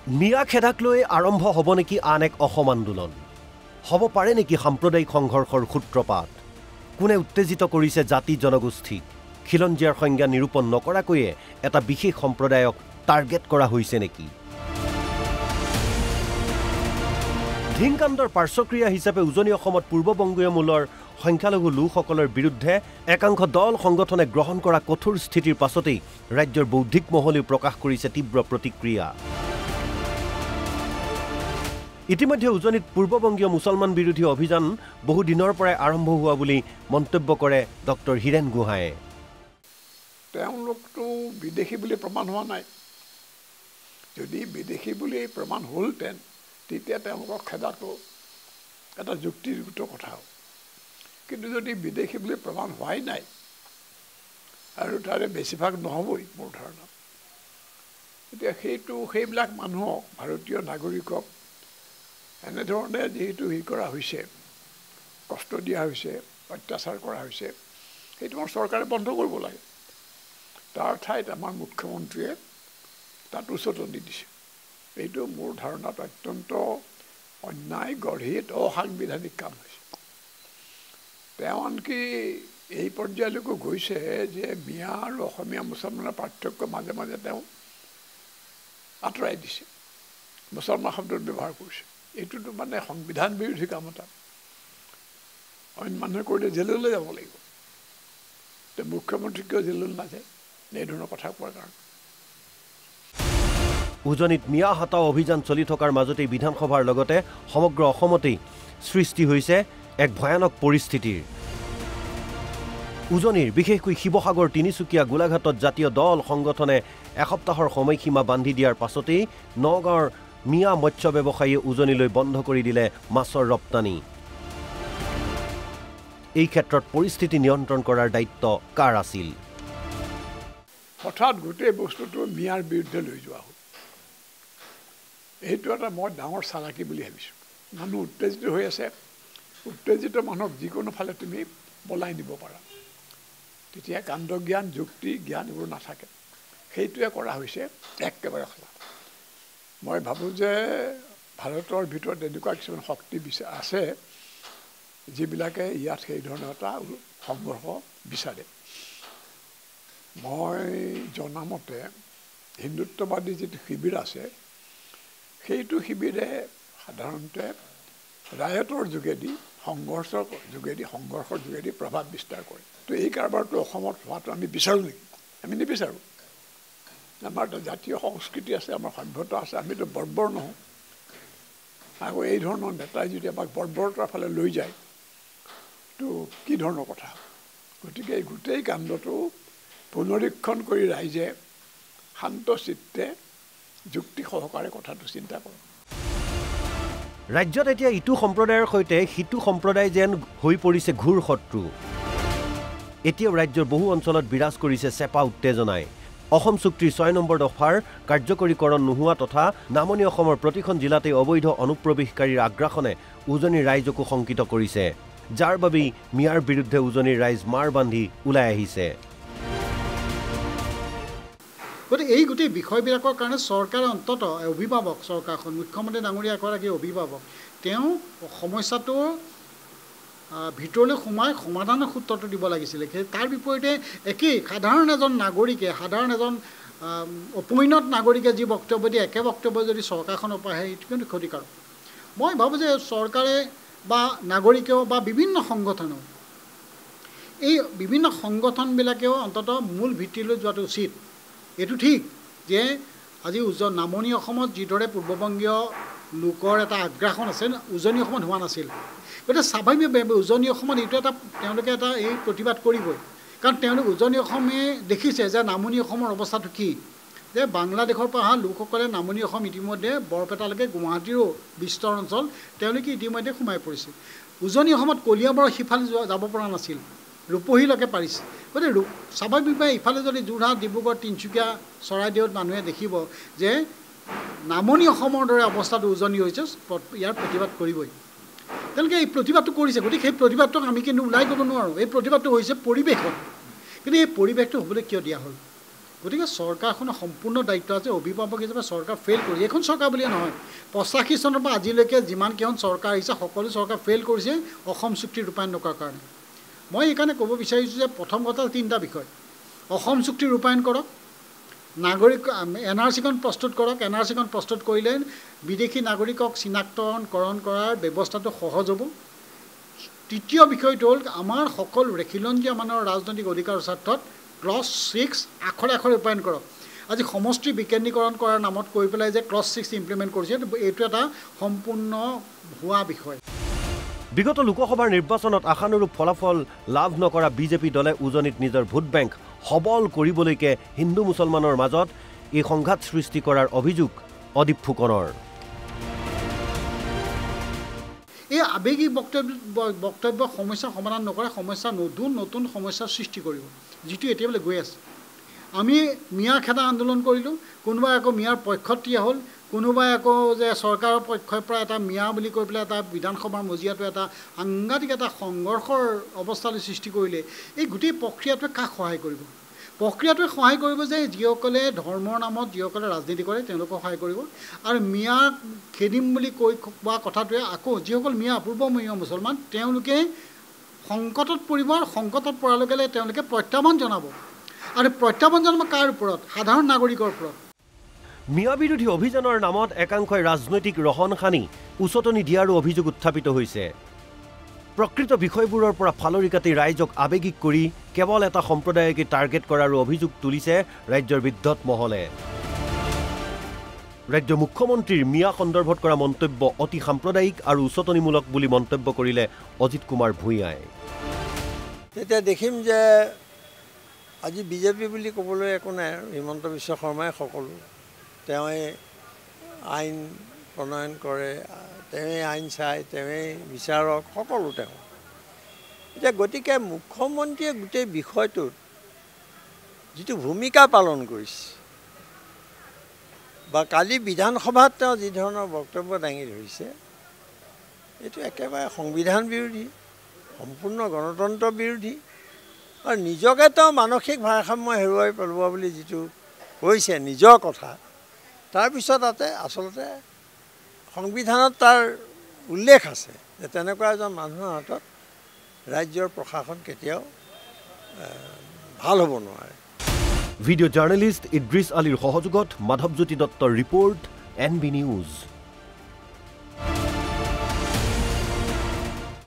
মিয়া খেদাক লৈ আৰম্ভ হ'ব নেকি আন এক অসম আন্দোলন হ'ব পাৰে নেকি সাম্প্ৰদায়িক সংঘৰ্ষৰ সূত্ৰপাত কোনে উত্তেজিত কৰিছে জাতি জনগোষ্ঠীক খিলঞ্জীয়াৰ সংজ্ঞা নিৰূপণ নকৰাকৈয়ে এটা বিশেষ সম্প্ৰদায়ক টাৰ্গেট কৰা হৈছে নেকি ধিংকাণ্ডৰ পাৰ্শ্বক্ৰিয়া হিচাপে উজনি অসমত পূৰ্ববংগীয় মূলৰ সংখ্যালঘু লোকসকলৰ বিৰুদ্ধে একাংশ দল সংগঠনে গ্ৰহণ কৰা কঠোৰ স্থিতিৰ পাছতেই ৰাজ্যৰ বৌদ্ধিক মহলেও প্ৰকাশ কৰিছে তীব্ৰ প্ৰতিক্ৰিয়া ইতিমধ্যে উজনিত পূৰ্ববংগীয় মুছলমান বিৰোধী অভিযান বহু দিনৰ পৰাই আৰম্ভ হোৱা বুলি মন্তব্য কৰে ডক্টৰ হিৰেন গোহাঁয়ে তেওঁলোকটো বিদেশী বুলি প্ৰমাণ হোৱা নাই যদি বিদেশী বুলি প্ৰমাণ হ'লতেন তেতিয়া তেওঁলোকক খেদাটো এটা যুক্তিযুক্ত কথা কিন্তু যদি বিদেশী বুলি প্ৰমাণ হোৱাই নাই আৰু তাৰে বেছিভাগ নহবই মোৰ ধাৰণা এতিয়া সেইবিলাক মানুহক ভাৰতীয় নাগৰিকক এনেধৰণে যেহেতু কৰা হৈছে কষ্ট দিয়া হৈছে অত্যাচাৰ কৰা হৈছে সেইটো আমাৰ চৰকাৰে বন্ধ কৰিব লাগে তাৰ ঠাইত আমাৰ মুখ্যমন্ত্ৰীয়ে তাত উচতনি দিছে এইটো মোৰ ধাৰণাত অত্যন্ত অন্যায় গঢ়িত অসাংবিধানিক কাম হৈছে তেওঁ আনকি এই পৰ্যায়লৈকে গৈছে যে মিয়া আৰু অসমীয়া মুছলমানৰ পাৰ্থক্য মাজে মাজে তেওঁ আঁতৰাই দিছে মুছলমান শব্দৰ ব্যৱহাৰ কৰিছে এইটোতো মানে সংবিধান বিৰোধী কাম এটা অইন মানুহে কৰিলে জেললৈ যাব লাগিব মুখ্যমন্ত্ৰী কিয় জেললৈ নাযায় এই ধৰণৰ কথা কোৱাৰ কাৰণে উজনিত মিয়া হাটাও অভিযান চলি থকাৰ মাজতেই বিধানসভাৰ লগতে সমগ্ৰ অসমতেই সৃষ্টি হৈছে এক ভয়ানক পৰিস্থিতিৰ উজনিৰ বিশেষকৈ শিৱসাগৰ তিনিচুকীয়া গোলাঘাটত জাতীয় দল সংগঠনে এসপ্তাহৰ সময়সীমা বান্ধি দিয়াৰ পাছতেই নগাঁৱৰ মিয়া মৎস্য ব্যৱসায়ীয়ে উজনিলৈ বন্ধ কৰি দিলে মাছৰ ৰপ্তানি এই ক্ষেত্ৰত পৰিস্থিতি নিয়ন্ত্ৰণ কৰাৰ দায়িত্ব কাৰ আছিল হঠাৎ গোটেই বস্তুটো মিয়াৰ বিৰুদ্ধে লৈ যোৱা হ'ল এইটো এটা মই ডাঙৰ চালাকি বুলি ভাবিছোঁ মানুহ উত্তেজিত হৈ আছে উত্তেজিত মানুহক যিকোনো ফালে তুমি বলাই নিব পাৰা তেতিয়া কাণ্ড জ্ঞান যুক্তি জ্ঞান এইবোৰ নাথাকে সেইটোৱে কৰা হৈছে একেবাৰে সঁচা মই ভাবোঁ যে ভাৰতৰ ভিতৰত এনেকুৱা কিছুমান শক্তি আছে যিবিলাকে ইয়াত সেই ধৰণৰ এটা সংঘৰ্ষ বিচাৰে মই জনামতে হিন্দুত্ববাদী যিটো শিবিৰ আছে সেইটো শিবিৰে সাধাৰণতে ৰায়তৰ যোগেদি সংঘৰ্ষৰ যোগেদি প্ৰভাৱ বিস্তাৰ কৰে তো এই কাৰবাৰটো অসমত হোৱাটো আমি বিচাৰোঁ নেকি আমি নিবিচাৰোঁ আমাৰ এটা জাতীয় সংস্কৃতি আছে আমাৰ সভ্যতা আছে আমিতো বৰ্বৰ নহওঁ আকৌ এই ধৰণৰ নেতাই যদি আমাক বৰ্বৰতাৰ ফালে লৈ যায় তো কি ধৰণৰ কথা গতিকে এই গোটেই কাণ্ডটো পুনৰীক্ষণ কৰি ৰাইজে শান্ত চিত্তে যুক্তি সহকাৰে কথাটো চিন্তা কৰক ৰাজ্যত এতিয়া ইটো সম্প্ৰদায়ৰ সৈতে সিটো সম্প্ৰদায় যেন হৈ পৰিছে ঘূৰ শত্ৰু এতিয়াও ৰাজ্যৰ বহু অঞ্চলত বিৰাজ কৰিছে চেপা উত্তেজনাই অসম চুক্তিৰ 6 নম্বৰ দফাৰ কাৰ্যকৰীকৰণ নোহোৱা তথা নামনি অসমৰ প্ৰতিখন জিলাতে অবৈধ অনুপ্ৰৱেশকাৰীৰ আগ্ৰাসনে উজনিৰ ৰাইজকো শংকিত কৰিছে যাৰ বাবে মিয়াৰ বিৰুদ্ধে উজনিৰ ৰাইজ মাৰ বান্ধি ওলাই আহিছে গতিকে এই গোটেই বিষয়বিলাকৰ কাৰণে চৰকাৰে অন্তত অভিভাৱক চৰকাৰখন মুখ্যমন্ত্ৰী ডাঙৰীয়া এগৰাকী অভিভাৱক তেওঁ সমস্যাটোৰ ভিতৰলৈ সোমাই সমাধানৰ সূত্ৰটো দিব লাগিছিলে তাৰ বিপৰীতে একেই সাধাৰণ এজন নাগৰিকে সাধাৰণ এজন অপৰিণত নাগৰিকে যি বক্তব্য দিয়ে একে বক্তব্য যদি চৰকাৰখনৰ পৰা আহে এইটো কিন্তু ক্ষতিকাৰক মই ভাবোঁ যে চৰকাৰে বা নাগৰিকেও বা বিভিন্ন সংগঠনেও এই বিভিন্ন সংগঠনবিলাকেও অন্ততঃ মূল ভিত্তিলৈ যোৱাটো উচিত এইটো ঠিক যে আজি নামনি অসমত যিদৰে পূৰ্ববংগীয় লোকৰ এটা আগ্ৰাসন আছে উজনি অসমত হোৱা নাছিল গতিকে স্বাভাৱিকভাৱে উজনি অসমত এইটো তেওঁলোকে এই প্ৰতিবাদ কৰিবই কাৰণ তেওঁলোক উজনি অসমে দেখিছে যে নামনি অসমৰ অৱস্থাটো কি যে বাংলাদেশৰ পৰা অহা লোকসকলে নামনি অসম ইতিমধ্যে বৰপেটালৈকে গুৱাহাটীৰো বিস্তৰ অঞ্চল তেওঁলোকে ইতিমধ্যে সোমাই পৰিছে উজনি অসমত কলিয়াবৰৰ সিফালে যাব পৰা নাছিল ৰূপহীলৈকে পাৰিছে গতিকে স্বাভাৱিকভাৱে ইফালে যদি যোৰহাট ডিব্ৰুগড় তিনিচুকীয়া চৰাইদেউত মানুহে দেখিব যে নামনি অসমৰ দৰে অৱস্থাটো উজনি হৈছে ইয়াৰ প্ৰতিবাদ কৰিবই তেওঁলোকে এই প্ৰতিবাদটো কৰিছে গতিকে সেই প্ৰতিবাদটোক আমি কিন্তু ওলাই যাব নোৱাৰোঁ এই প্ৰতিবাদটো হৈছে পৰিৱেশত কিন্তু এই পৰিৱেশটো হ'বলৈ কিয় দিয়া হ'ল গতিকে চৰকাৰখনৰ সম্পূৰ্ণ দায়িত্ব আছে অভিভাৱক হিচাপে চৰকাৰ ফেইল কৰিছে এইখন চৰকাৰ বুলিয়ে নহয় 85 চনৰ পৰা আজিলৈকে যিমানকেইখন চৰকাৰ আহিছে সকলো চৰকাৰ ফেইল কৰিছে অসম চুক্তি ৰূপায়ণ নকৰাৰ কাৰণে মই এইকাৰণে ক'ব বিচাৰিছোঁ যে প্ৰথম কথা 3টা বিষয় অসম চুক্তি ৰূপায়ণ কৰক নাগৰিক NRC-খন প্ৰস্তুত কৰক NRC-খন প্ৰস্তুত কৰিলে বিদেশী নাগৰিকক চিনাক্তকৰণ কৰাৰ ব্যৱস্থাটো সহজ হ'ব তৃতীয় বিষয়টো হ'ল আমাৰ সকলো খিলঞ্জীয়া মানুহৰ ৰাজনৈতিক অধিকাৰৰ স্বাৰ্থত ক্লজ 6 আখৰে আখৰে ৰূপায়ণ কৰক আজি সমষ্টি বিকেন্দ্ৰীকৰণ কৰাৰ নামত কৈ পেলাই যে ক্লজ 6 ইমপ্লিমেণ্ট কৰিছে এইটো এটা সম্পূৰ্ণ ভুৱা বিষয় বিগত লোকসভাৰ নিৰ্বাচনত আশানুৰূপ ফলাফল লাভ নকৰা বিজেপি দলে উজনিত নিজৰ ভোট বেংক সবল কৰিবলৈকে হিন্দু মুছলমানৰ মাজত এই সংঘাত সৃষ্টি কৰাৰ অভিযোগ অদীপ ফুকনৰ এই আবেগিক বক্তব্য সমস্যা সমাধান নকৰে সমস্যা নতুন সমস্যাৰ সৃষ্টি কৰিব যিটো এতিয়ালৈ গৈ আছে আমি মিয়া খেদা আন্দোলন কৰিলোঁ কোনোবাই আকৌ মিয়াৰ পক্ষত থিয় হ'ল কোনোবাই আকৌ যে চৰকাৰৰ পক্ষৰ পৰা এটা মিয়া বুলি কৈ পেলাই এটা বিধানসভাৰ মজিয়াটো এটা সাংঘাতিক এটা সংঘৰ্ষৰ অৱস্থালৈ সৃষ্টি কৰিলে এই গোটেই প্ৰক্ৰিয়াটোৱে কাক সহায় কৰিব প্ৰক্ৰিয়াটোৱে সহায় কৰিব যে যিসকলে ধৰ্মৰ নামত যিসকলে ৰাজনীতি কৰে তেওঁলোকক সহায় কৰিব আৰু মিয়াক খেদিম বুলি কৈ কোৱা কথাটোৱে আকৌ যিসকল মিয়া পূৰ্বমীয়া মুছলমান তেওঁলোকে সংকটত পৰিব আৰু সংকটত পৰাৰ লগে লগে তেওঁলোকে প্ৰত্যাহ্বান জনাব আৰু প্ৰত্যাহ্বান জনাব কাৰ ওপৰত সাধাৰণ নাগৰিকৰ ওপৰত মিয়া বিৰোধী অভিযানৰ নামত একাংশই ৰাজনৈতিক ৰহন সানি উচতনি দিয়াৰো অভিযোগ উত্থাপিত হৈছে প্ৰকৃত বিষয়বোৰৰ পৰা ফালৰি কাটি ৰাইজক আবেগিক কৰি কেৱল এটা সম্প্ৰদায়কে টাৰ্গেট কৰাৰো অভিযোগ তুলিছে ৰাজ্যৰ বিদ্যুৎ মহলে ৰাজ্য মুখ্যমন্ত্ৰীৰ মিয়া সন্দৰ্ভত কৰা মন্তব্য অতি সাম্প্ৰদায়িক আৰু উচতনিমূলক বুলি মন্তব্য কৰিলে অজিত কুমাৰ ভূঞাই তেতিয়া দেখিম যে আজি বিজেপি বুলি ক'বলৈ একো নাই হিমন্ত বিশ্ব শৰ্মাই সকলো তেওঁৱে আইন প্ৰণয়ন কৰে তেওঁৱে আইন চাই তেওঁৱে বিচাৰক সকলো তেওঁ এতিয়া গতিকে মুখ্যমন্ত্ৰীয়ে গোটেই বিষয়টোত যিটো ভূমিকা পালন কৰিছে বা কালি বিধানসভাত তেওঁ যি ধৰণৰ বক্তব্য দাঙি ধৰিছে এইটো একেবাৰে সংবিধান বিৰোধী সম্পূৰ্ণ গণতন্ত্ৰ বিৰোধী আৰু নিজকে তেওঁ মানসিক ভাৰসাম্য হেৰুৱাই পেলোৱা বুলি যিটো কৈছে নিজৰ কথা তাৰপিছত তাতে আচলতে সংবিধানত তাৰ উল্লেখ আছে যে তেনেকুৱা এজন মানুহৰ হাতত ৰাজ্যৰ প্ৰশাসন কেতিয়াও ভাল হ'ব নোৱাৰে ভিডিঅ' জাৰ্নেলিষ্ট ইদ্ৰিছ আলীৰ সহযোগত মাধৱজ্যোতি দত্তৰ ৰিপৰ্ট NB নিউজ